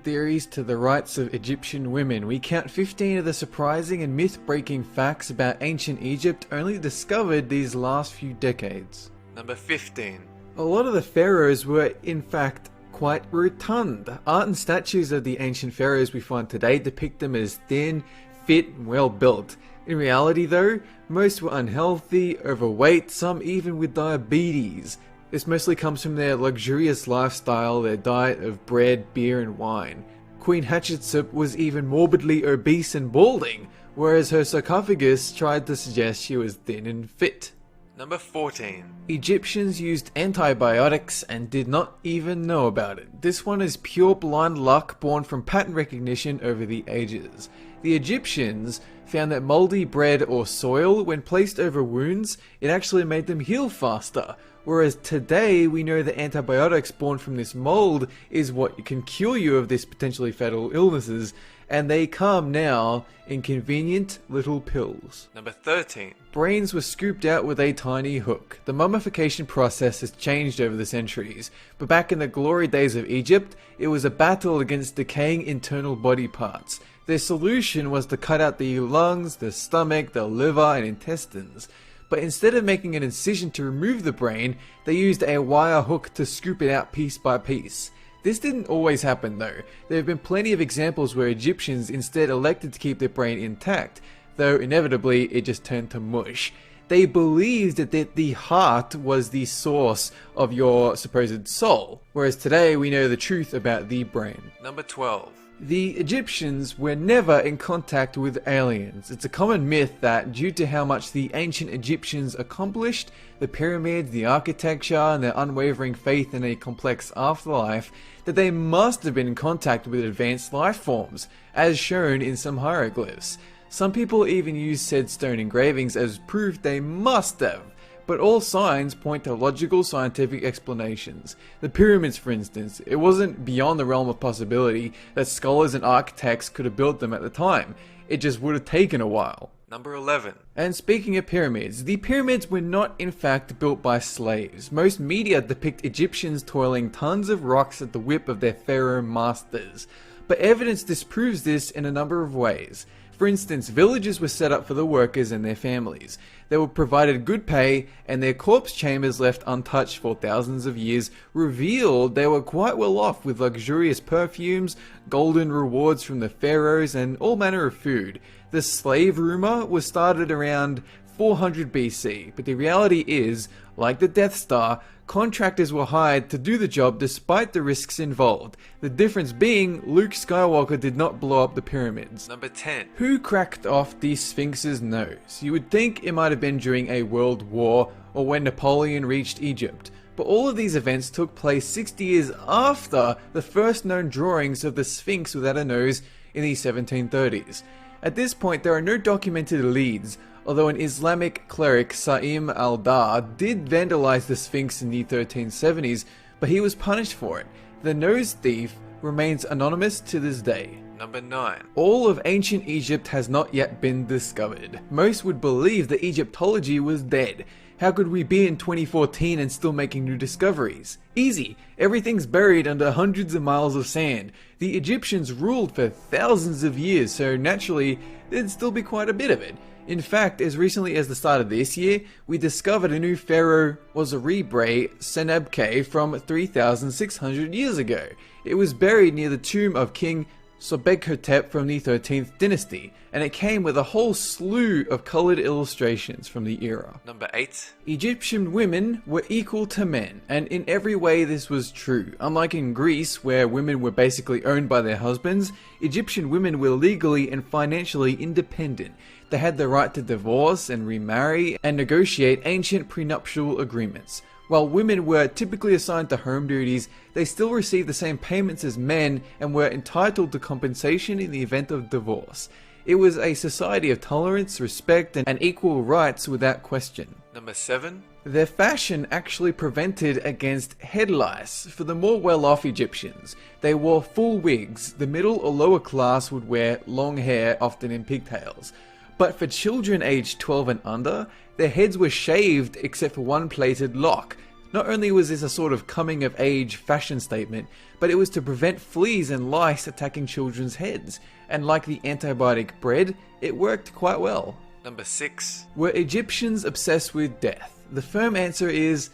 theories to the rights of Egyptian women. We count 15 of the surprising and myth-breaking facts about ancient Egypt only discovered these last few decades. Number 15. A lot of the pharaohs were, in fact, quite rotund. Art and statues of the ancient pharaohs we find today depict them as thin, fit, and well built. In reality though, most were unhealthy, overweight, some even with diabetes. This mostly comes from their luxurious lifestyle, their diet of bread, beer and wine. Queen Hatshepsut was even morbidly obese and balding, whereas her sarcophagus tried to suggest she was thin and fit. Number 14. Egyptians used antibiotics and did not even know about it. This one is pure blind luck born from pattern recognition over the ages. The Egyptians found that moldy bread or soil, when placed over wounds, it actually made them heal faster. Whereas today we know that antibiotics born from this mold is what can cure you of this potentially fatal illnesses, and they come now in convenient little pills. Number 13. Brains were scooped out with a tiny hook. The mummification process has changed over the centuries, but back in the glory days of Egypt, it was a battle against decaying internal body parts. Their solution was to cut out the lungs, the stomach, the liver and intestines. But instead of making an incision to remove the brain, they used a wire hook to scoop it out piece by piece. This didn't always happen though. There have been plenty of examples where Egyptians instead elected to keep their brain intact, though inevitably it just turned to mush. They believed that the heart was the source of your supposed soul, whereas today we know the truth about the brain. Number 12. The Egyptians were never in contact with aliens. It's a common myth that due to how much the ancient Egyptians accomplished, the pyramids, the architecture, and their unwavering faith in a complex afterlife, that they must have been in contact with advanced life forms, as shown in some hieroglyphs. Some people even use said stone engravings as proof they must have. But all signs point to logical scientific explanations. The pyramids, for instance, it wasn't beyond the realm of possibility that scholars and architects could have built them at the time. It just would have taken a while. Number 11. And speaking of pyramids, the pyramids were not in fact built by slaves. Most media depict Egyptians toiling tons of rocks at the whip of their pharaoh masters. But evidence disproves this in a number of ways. For instance, villages were set up for the workers and their families. They were provided good pay, and their corpse chambers left untouched for thousands of years revealed they were quite well off with luxurious perfumes, golden rewards from the pharaohs, and all manner of food. The slave rumor was started around 400 BC, but the reality is, like the Death Star, contractors were hired to do the job despite the risks involved. The difference being, Luke Skywalker did not blow up the pyramids. Number 10. Who cracked off the Sphinx's nose? You would think it might have been during a world war or when Napoleon reached Egypt. But all of these events took place 60 years after the first known drawings of the Sphinx without a nose in the 1730s. At this point, there are no documented leads, although an Islamic cleric, Sa'im al-Dar, did vandalize the Sphinx in the 1370s, but he was punished for it. The nose thief remains anonymous to this day. Number 9. All of ancient Egypt has not yet been discovered. Most would believe that Egyptology was dead. How could we be in 2014 and still making new discoveries? Easy. Everything's buried under hundreds of miles of sand. The Egyptians ruled for thousands of years, so naturally, there'd still be quite a bit of it. In fact, as recently as the start of this year, we discovered a new pharaoh Osiris Senebke from 3,600 years ago. It was buried near the tomb of King Sobekotep from the 13th dynasty, and it came with a whole slew of colored illustrations from the era. Number 8. Egyptian women were equal to men, and in every way this was true. Unlike in Greece, where women were basically owned by their husbands, Egyptian women were legally and financially independent. They had the right to divorce and remarry and negotiate ancient prenuptial agreements. While women were typically assigned to home duties, they still received the same payments as men and were entitled to compensation in the event of divorce. It was a society of tolerance, respect, and equal rights without question. Number 7. Their fashion actually prevented against head lice for the more well-off Egyptians. They wore full wigs. The middle or lower class would wear long hair, often in pigtails. But for children aged 12 and under, their heads were shaved except for one plaited lock. Not only was this a sort of coming of age fashion statement, but it was to prevent fleas and lice attacking children's heads, and like the antibiotic bread, it worked quite well. Number 6. Were Egyptians obsessed with death? The firm answer is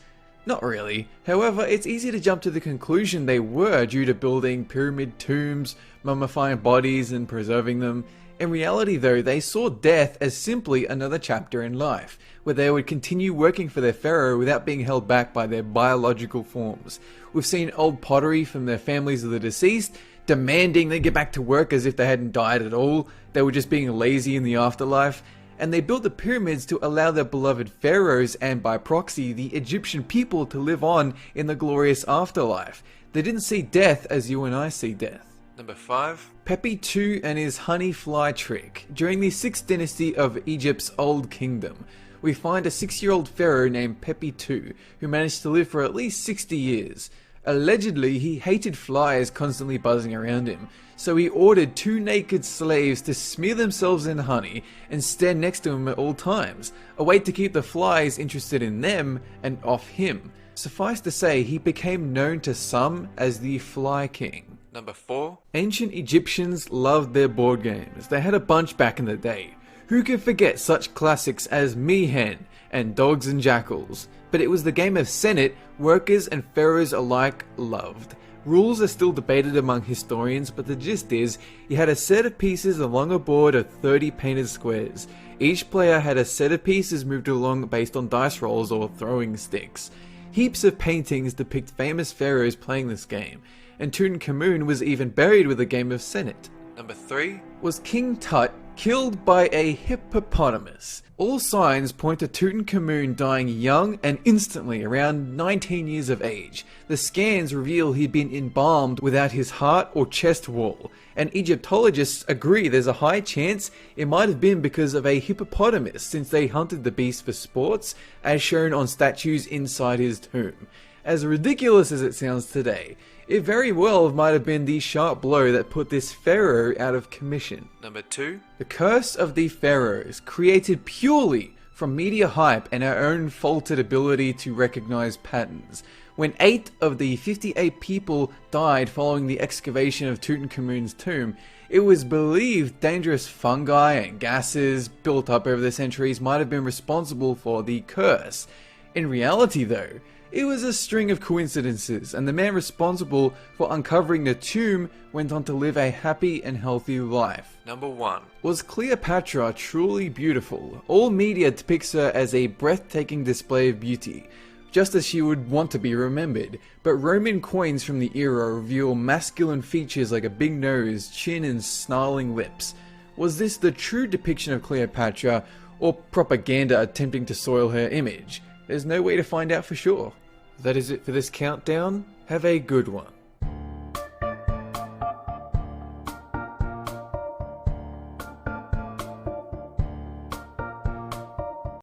not really. However, it's easy to jump to the conclusion they were due to building pyramid tombs, mummifying bodies and preserving them. In reality though, they saw death as simply another chapter in life, where they would continue working for their pharaoh without being held back by their biological forms. We've seen old pottery from their families of the deceased, demanding they get back to work as if they hadn't died at all, they were just being lazy in the afterlife. And they built the pyramids to allow their beloved pharaohs and by proxy the Egyptian people to live on in the glorious afterlife. They didn't see death as you and I see death. Number 5. Pepi II and his honey fly trick. During the 6th dynasty of Egypt's Old Kingdom, we find a 6-year-old pharaoh named Pepi II who managed to live for at least 60 years. Allegedly, he hated flies constantly buzzing around him, so he ordered 2 naked slaves to smear themselves in honey and stand next to him at all times, a way to keep the flies interested in them and off him. Suffice to say, he became known to some as the Fly King. Number 4. Ancient Egyptians loved their board games. They had a bunch back in the day. Who can forget such classics as Meehan and Dogs and Jackals? But it was the game of Senet workers and pharaohs alike loved. Rules are still debated among historians, but the gist is, you had a set of pieces along a board of 30 painted squares. Each player had a set of pieces moved along based on dice rolls or throwing sticks. Heaps of paintings depict famous pharaohs playing this game, and Tutankhamun was even buried with a game of Senet. Number 3. Was King Tut killed by a hippopotamus? All signs point to Tutankhamun dying young and instantly, around 19 years of age. The scans reveal he'd been embalmed without his heart or chest wall, and Egyptologists agree there's a high chance it might have been because of a hippopotamus, since they hunted the beast for sports, as shown on statues inside his tomb. As ridiculous as it sounds today, it very well might have been the sharp blow that put this pharaoh out of commission. Number 2. The Curse of the Pharaohs, created purely from media hype and our own faulted ability to recognize patterns. When 8 of the 58 people died following the excavation of Tutankhamun's tomb, it was believed dangerous fungi and gases built up over the centuries might have been responsible for the curse. In reality though, it was a string of coincidences, and the man responsible for uncovering the tomb went on to live a happy and healthy life. Number 1. Was Cleopatra truly beautiful? All media depicts her as a breathtaking display of beauty, just as she would want to be remembered, but Roman coins from the era reveal masculine features like a big nose, chin and snarling lips. Was this the true depiction of Cleopatra, or propaganda attempting to soil her image? There's no way to find out for sure. That is it for this countdown. Have a good one.